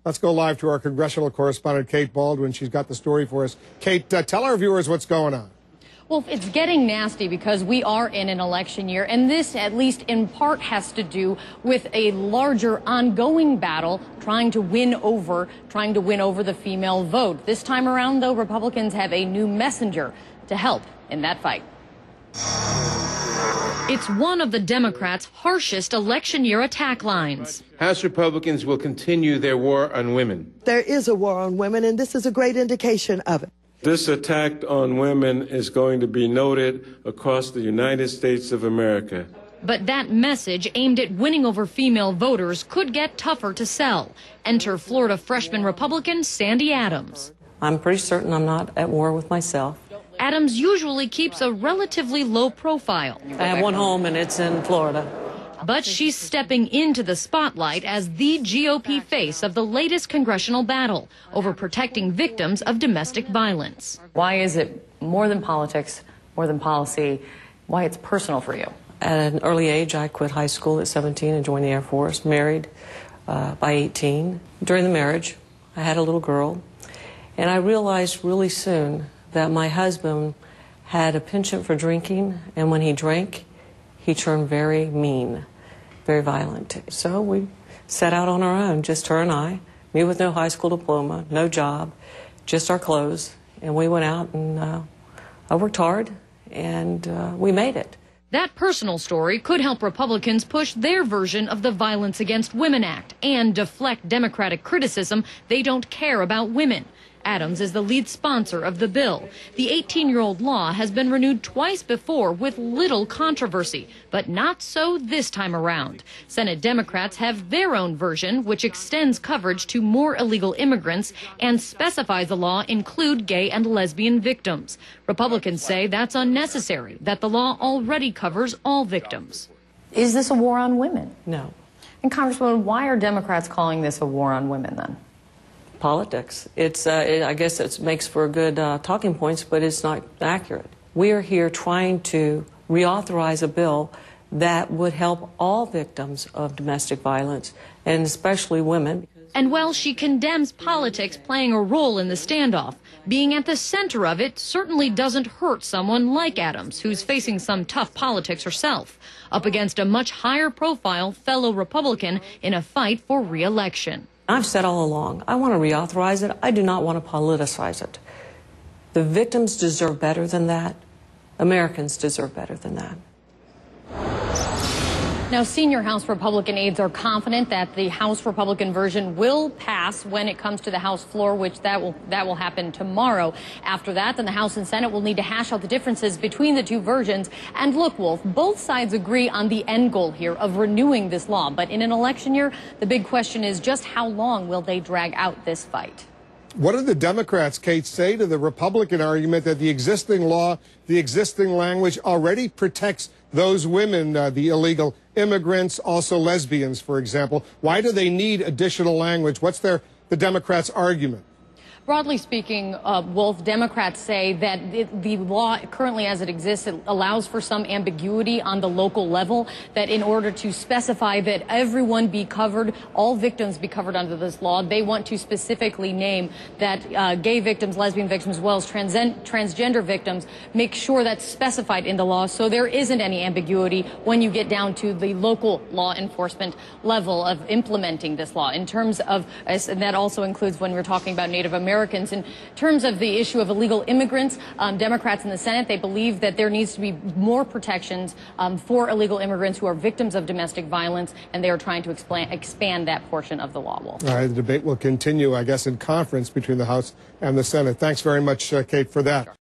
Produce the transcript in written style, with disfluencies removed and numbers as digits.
Let's go live to our congressional correspondent, Kate Bolduan. She's got the story for us. Kate, tell our viewers what's going on. Well, it's getting nasty because we are in an election year, and this, at least in part, has to do with a larger ongoing battle trying to win over the female vote. This time around, though, Republicans have a new messenger to help in that fight. It's one of the Democrats' harshest election year attack lines. House Republicans will continue their war on women. There is a war on women, and this is a great indication of it. This attack on women is going to be noted across the United States of America. But that message aimed at winning over female voters could get tougher to sell. Enter Florida freshman Republican Sandy Adams. I'm pretty certain I'm not at war with myself. Adams usually keeps a relatively low profile. I have one home, and it's in Florida. But she's stepping into the spotlight as the GOP face of the latest congressional battle over protecting victims of domestic violence. Why is it more than politics, more than policy, why it's personal for you? At an early age, I quit high school at 17 and joined the Air Force, married by 18. During the marriage, I had a little girl, and I realized really soon that my husband had a penchant for drinking, and when he drank, he turned very mean, very violent. So we set out on our own, just her and I, me with no high school diploma, no job, just our clothes. And we went out and I worked hard, and we made it. That personal story could help Republicans push their version of the Violence Against Women Act and deflect Democratic criticism they don't care about women. Adams is the lead sponsor of the bill. The 18-year-old law has been renewed twice before with little controversy, but not so this time around. Senate Democrats have their own version, which extends coverage to more illegal immigrants and specifies the law include gay and lesbian victims. Republicans say that's unnecessary, that the law already covers all victims. Is this a war on women? No. And Congresswoman, why are Democrats calling this a war on women then? Politics. I guess it makes for good talking points, but it's not accurate. We are here trying to reauthorize a bill that would help all victims of domestic violence, and especially women. And while she condemns politics playing a role in the standoff, being at the center of it certainly doesn't hurt someone like Adams, who's facing some tough politics herself, up against a much higher profile fellow Republican in a fight for re-election. I've said all along, I want to reauthorize it. I do not want to politicize it. The victims deserve better than that. Americans deserve better than that. Now, senior House Republican aides are confident that the House Republican version will pass when it comes to the House floor, which that will happen tomorrow. After that, then the House and Senate will need to hash out the differences between the two versions. And look, Wolf, both sides agree on the end goal here of renewing this law. But in an election year, the big question is just how long will they drag out this fight? What do the Democrats, Kate, say to the Republican argument that the existing law, the existing language already protects those women, the illegal immigrants, also lesbians, for example? Why do they need additional language? What's the Democrats' argument? Broadly speaking, Wolf, Democrats say that the law currently as it exists, it allows for some ambiguity on the local level, that in order to specify that everyone be covered, all victims be covered under this law, they want to specifically name that gay victims, lesbian victims, as well as transgender victims, make sure that's specified in the law so there isn't any ambiguity when you get down to the local law enforcement level of implementing this law. In terms of, and that also includes when we're talking about Native Americans, in terms of the issue of illegal immigrants, Democrats in the Senate, they believe that there needs to be more protections for illegal immigrants who are victims of domestic violence, and they are trying to expand that portion of the law. Wolf. All right, the debate will continue, I guess, in conference between the House and the Senate. Thanks very much, Kate, for that.